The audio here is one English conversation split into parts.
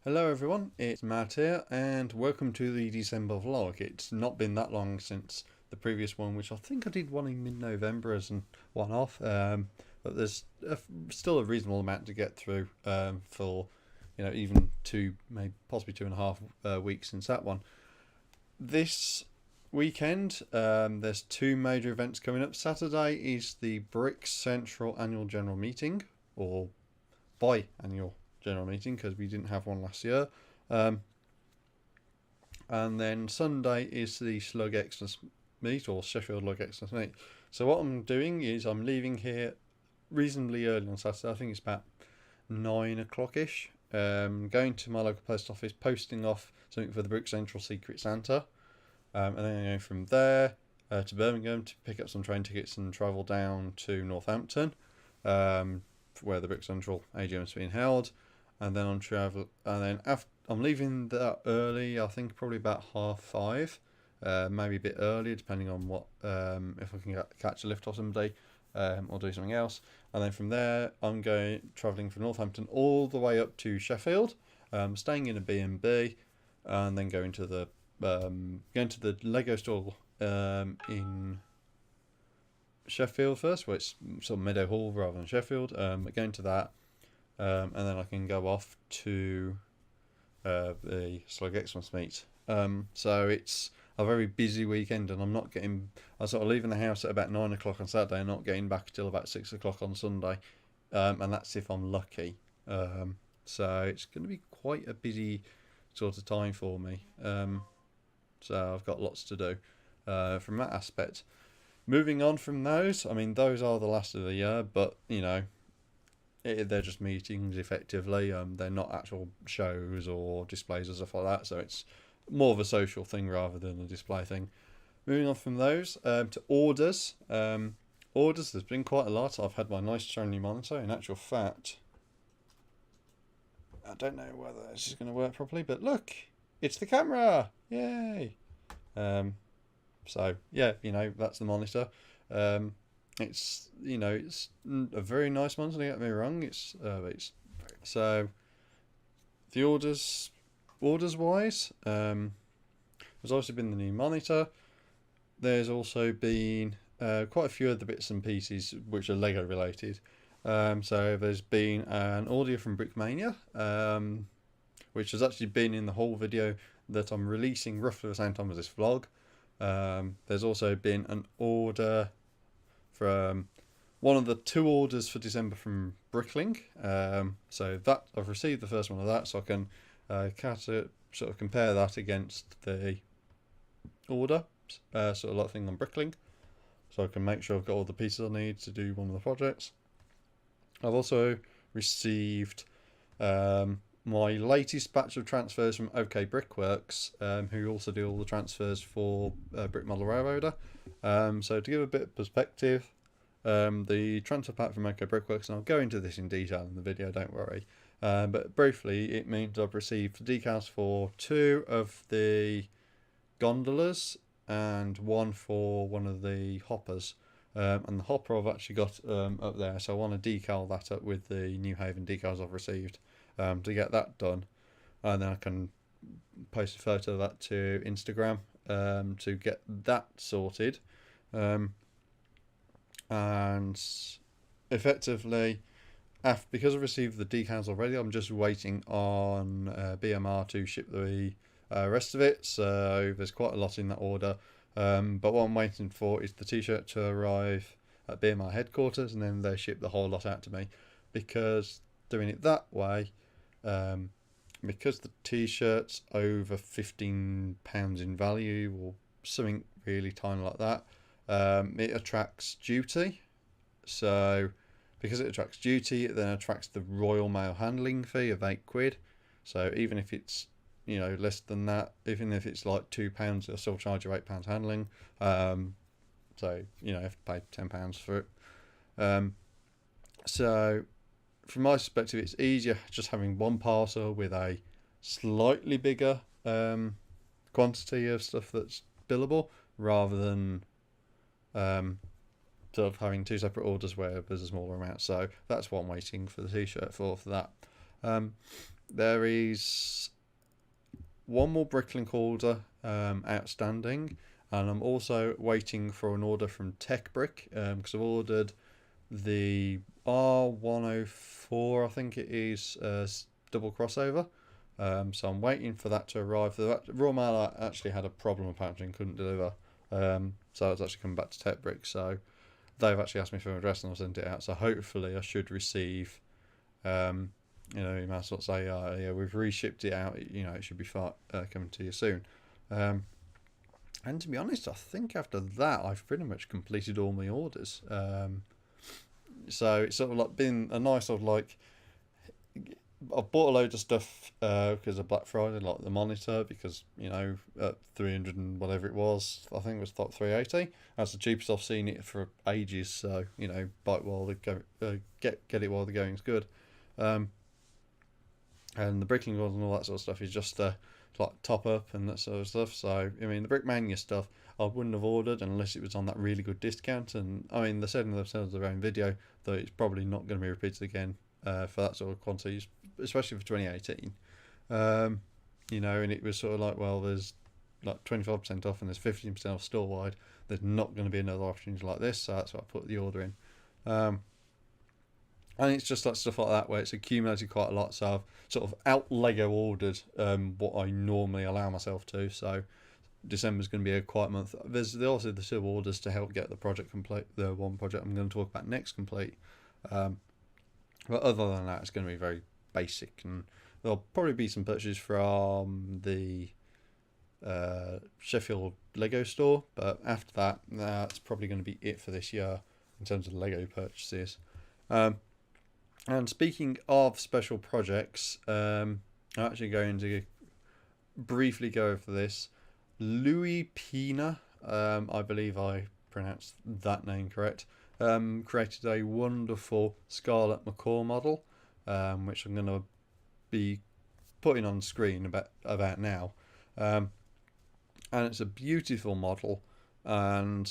Hello everyone, it's Matt here and welcome to the December vlog. It's not been that long since the previous one, which I think I did one in mid-November as an one-off, but there's still a reasonable amount to get through for even two, maybe possibly 2.5 weeks since that one. This weekend there's two major events coming up. Saturday is the Brick Central Annual General Meeting, or biannual general meeting because we didn't have one last year. And then Sunday is the Slug Xmas meet, or Sheffield Lug Xmas meet. So what I'm doing is I'm leaving here reasonably early on Saturday. I think it's about 9 o'clock ish. Going to my local post office, posting off something for the Brick Central Secret Santa, and then going from there to Birmingham to pick up some train tickets and travel down to Northampton, where the Brick Central AGMs is being held. And then I'm leaving that early. I think probably about 5:30, maybe a bit earlier, depending on what if I can catch a lift or somebody, or do something else. And then from there, I'm travelling from Northampton all the way up to Sheffield, staying in a B&B, and then going to the Lego store in Sheffield first, where it's sort of Meadow Hall rather than Sheffield. Going to that. And then I can go off to the Slug Xmas meet. So it's a very busy weekend, and I'm sort of leaving the house at about 9 o'clock on Saturday and not getting back till about 6 o'clock on Sunday. And that's if I'm lucky. So it's going to be quite a busy sort of time for me. So I've got lots to do from that aspect. Moving on from those, I mean, those are the last of the year, but they're just meetings effectively. They're not actual shows or displays or stuff like that, so it's more of a social thing rather than a display thing. Moving on from those to orders. Orders, there's been quite a lot. I've had my nice shiny monitor. In actual fact, I don't know whether this is going to work properly, but look, it's the camera! Yay! So yeah, that's the monitor. It's a very nice monitor. Don't get me wrong. So the orders wise, there's obviously been the new monitor. There's also been quite a few other bits and pieces which are Lego related. So there's been an order from Brickmania, which has actually been in the whole video that I'm releasing roughly the same time as this vlog. There's also been an order from one of the two orders for December from Bricklink. So that I've received the first one of that, so I can sort of compare that against the order, sort of like thing on Bricklink, so I can make sure I've got all the pieces I need to do one of the projects. I've also received my latest batch of transfers from OK Brickworks, who also do all the transfers for Brick Model Railroader. So to give a bit of perspective, the transfer pack from OK Brickworks, and I'll go into this in detail in the video, don't worry. But briefly, it means I've received decals for 2 of the gondolas and 1 for one of the hoppers. And the hopper I've actually got up there, so I want to decal that up with the New Haven decals I've received to get that done. And then I can post a photo of that to Instagram to get that sorted. And effectively, because I've received the decals already, I'm just waiting on BMR to ship the rest of it. So there's quite a lot in that order. But what I'm waiting for is the t-shirt to arrive at BMR headquarters, and then they ship the whole lot out to me. Because doing it that way, because the t-shirt's over £15 in value or something really tiny like that, it attracts duty. So because it attracts duty, it then attracts the Royal Mail handling fee of £8. So even if it's less than that, even if it's like £2, they'll still charge you £8 handling. So you have to pay £10 for it. So from my perspective, it's easier just having one parcel with a slightly bigger quantity of stuff that's billable, rather than sort of having 2 separate orders where there's a smaller amount. So that's what I'm waiting for the t-shirt for that. there is one more bricklink order outstanding, and I'm also waiting for an order from Tech Brick because I've ordered the R104, I think it is, double crossover. So I'm waiting for that to arrive. The raw mail actually had a problem apparently and couldn't deliver. So it's actually coming back to Tech Brick. So they've actually asked me for an address and I've sent it out. So hopefully I should receive, emails that say, yeah, we've reshipped it out. It should be coming to you soon. And to be honest, I think after that I've pretty much completed all my orders. So it's sort of like been a nice sort of like, I've bought a load of stuff because of Black Friday, like the monitor, because at 300 and whatever it was, I think it was like 380. That's the cheapest I've seen it for ages. So buy it while get it while the going's good. And the bricking ones and all that sort of stuff is just like top up and that sort of stuff. So the Brickmania stuff I wouldn't have ordered unless it was on that really good discount. And they said in themselves their own video that it's probably not going to be repeated again for that sort of quantity, especially for 2018. And it was sort of like, well, there's like 25% off and there's 15% off store wide. There's not going to be another opportunity like this, so that's why I put the order in. And it's just like stuff like that where it's accumulated quite a lot. So I've sort of out Lego ordered what I normally allow myself to. So December's going to be a quiet month. There's also the 2 orders to help get the project complete. The one project I'm going to talk about next complete. But other than that, it's going to be very basic, and there'll probably be some purchases from the Sheffield Lego store. But after that, that's probably going to be it for this year in terms of Lego purchases. And speaking of special projects, I'm actually going to briefly go over this. Louis Pina, I believe I pronounced that name correct, created a wonderful Scarlet Macaw model, which I'm going to be putting on screen about now. And it's a beautiful model, and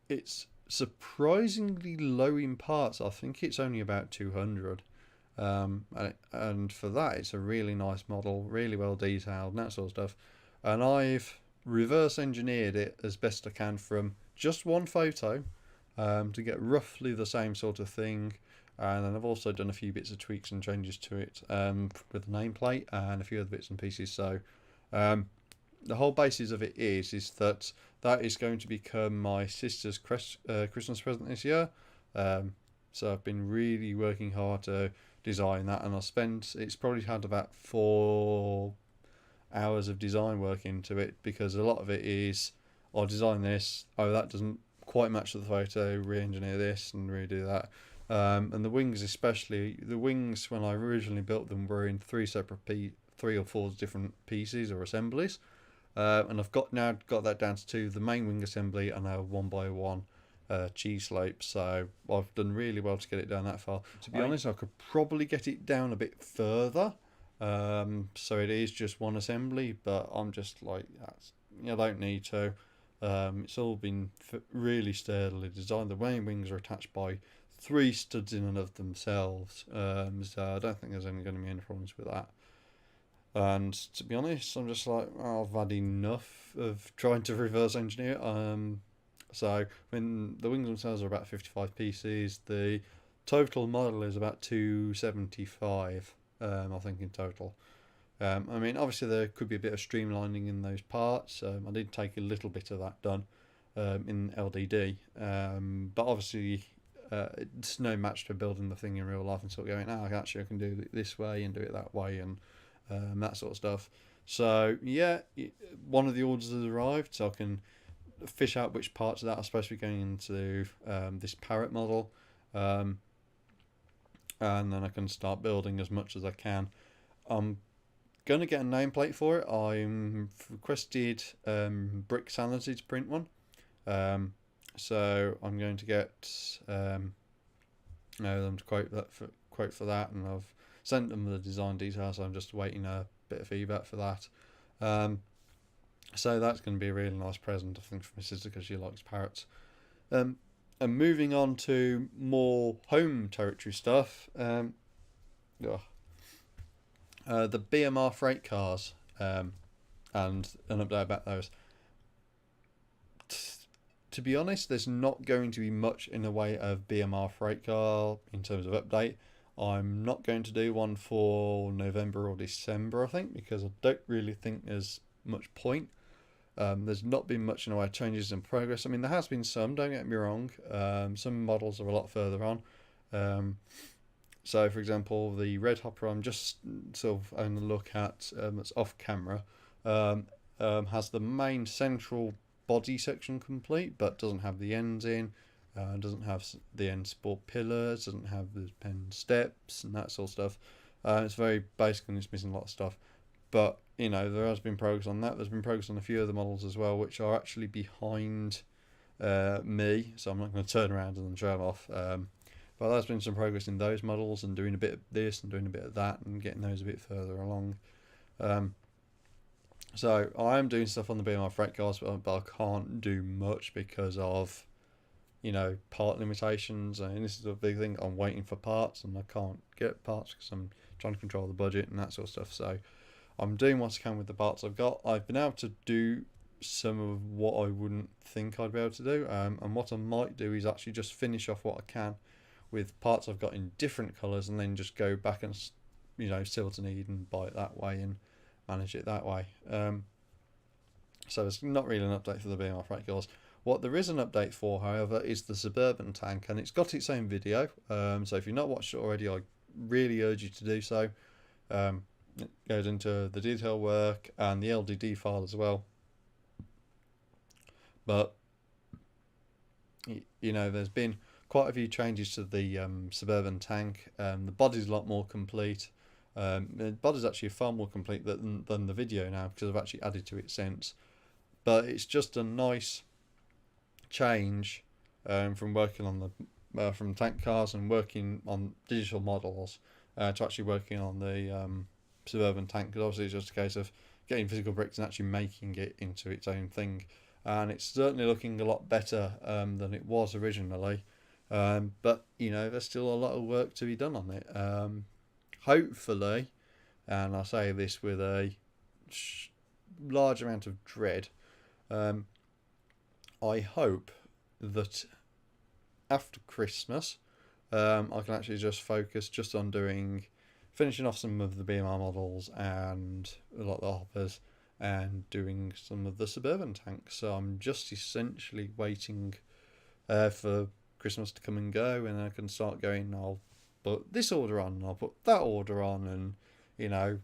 it's surprisingly low in parts. I think it's only about 200. And for that, it's a really nice model, really well detailed and that sort of stuff. And I've reverse engineered it as best I can from just one photo to get roughly the same sort of thing. And then I've also done a few bits of tweaks and changes to it with the nameplate and a few other bits and pieces. So the whole basis of it is that is going to become my sister's Christmas present this year. So I've been really working hard to design that, and it's probably had about 4 hours of design work into it, because a lot of it is, I'll design this, that doesn't quite match the photo, re-engineer this and redo that. And the wings especially, when I originally built them were in 3 or 4 different pieces or assemblies. And I've got that down to 2, the main wing assembly and a 1x1 cheese slope. So I've done really well to get it down that far. To be honest, I could probably get it down a bit further. So it is just one assembly, but I'm just like, I don't need to. It's all been really sturdily designed. The main wings are attached by 3 studs in and of themselves. So I don't think there's going to be any problems with that. And to be honest, I'm just like, I've had enough of trying to reverse engineer. So when the wings themselves are about 55 pieces, the total model is about 275, I think, in total. Obviously there could be a bit of streamlining in those parts. I did take a little bit of that done in LDD, but obviously it's no match to building the thing in real life and sort of going, actually I can do it this way and do it that way and that sort of stuff. So yeah, one of the orders has arrived, so I can fish out which parts of that are supposed to be going into this parrot model, and then I can start building as much as I can. I'm going to get a nameplate for it. I'm requested Brick Sanity to print one, so I'm going to get them to quote for that, and I've sent them the design details, so I'm just waiting a bit of feedback for that. So that's going to be a really nice present, I think, for my sister, because she likes parrots. And moving on to more home territory stuff. The BMR freight cars, and an update about those. To be honest, there's not going to be much in the way of BMR freight car in terms of update. I'm not going to do one for November or December, I think, because I don't really think there's much point. There's not been much in the way of changes in progress. I mean, there has been some, don't get me wrong. Some models are a lot further on. So, for example, the Red Hopper I'm just sort of having a look at, that's off camera, has the main central body section complete, but doesn't have the ends in, doesn't have the end support pillars, doesn't have the pen steps and that sort of stuff. It's very basic and it's missing a lot of stuff. But, you know, there has been progress on that. There's been progress on a few other models as well, which are actually behind me, so I'm not going to turn around and show them off. But there's been some progress in those models and doing a bit of this and doing a bit of that and getting those a bit further along. So I am doing stuff on the BMR freight cars, but I can't do much because of, you know, part limitations. And this is a big thing. I'm waiting for parts and I can't get parts because I'm trying to control the budget and that sort of stuff. So I'm doing what I can with the parts I've got. I've been able to do some of what I wouldn't think I'd be able to do. And what I might do is actually just finish off what I can with parts I've got in different colours and then just go back and, you know, see what I need and buy it that way and manage it that way. So it's not really an update for the BMR freight cars. What there is an update for, however, is the Suburban tank, and it's got its own video. So if you've not watched it already, I really urge you to do so. It goes into the detail work and the LDD file as well. But, you know, there's been quite a few changes to the Suburban tank. The body's a lot more complete. The body's actually far more complete than the video now because I've actually added to it since. But it's just a nice change from working on the from tank cars and working on digital models to actually working on the Suburban tank, because obviously it's just a case of getting physical bricks and actually making it into its own thing. And it's certainly looking a lot better than it was originally. But, you know, there's still a lot of work to be done on it. Hopefully, and I say this with a large amount of dread, I hope that after Christmas I can actually just focus just on finishing off some of the BMR models and a lot of the hoppers and doing some of the Suburban tanks. So I'm just essentially waiting for Christmas to come and go, and I can start going, I'll put this order on, I'll put that order on, and, you know,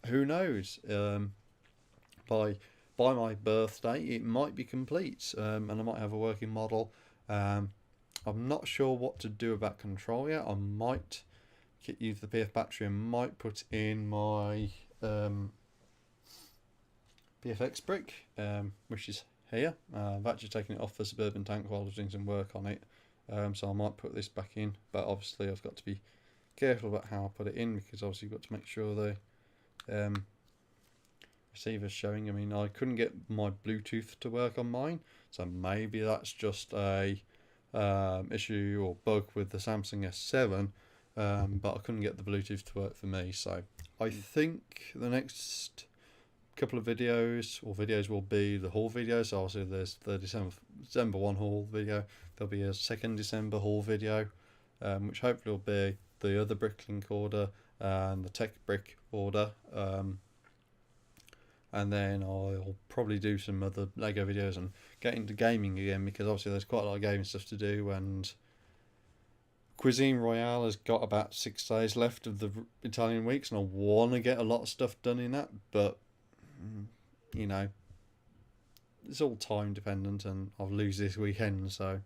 who knows, by my birthday it might be complete, and I might have a working model. I'm not sure what to do about control yet. I might use the PF battery and might put in my PFX brick, which is here. I've actually taken it off the Suburban tank while I was doing some work on it. So I might put this back in, but obviously I've got to be careful about how I put it in, because obviously you've got to make sure the receiver's showing. I mean, I couldn't get my Bluetooth to work on mine, so maybe that's just a issue or bug with the Samsung S7, but I couldn't get the Bluetooth to work for me. So I think the next couple of videos will be the haul video. So obviously there's the December 1 haul video, there'll be a second December haul video, which hopefully will be the other Bricklink order and the Tech Brick order, and then I'll probably do some other Lego videos and get into gaming again, because obviously there's quite a lot of gaming stuff to do, and Cuisine Royale has got about 6 days left of the Italian weeks, and I want to get a lot of stuff done in that, but, you know, it's all time dependent, and I'll lose this weekend, so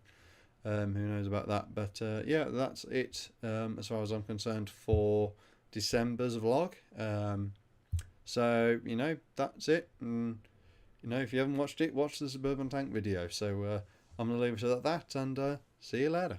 who knows about that. But yeah, that's it as far as I'm concerned for December's vlog. So, you know, that's it. And, you know, if you haven't watched it, watch the Suburban Tank video. So I'm going to leave it at that, and see you later.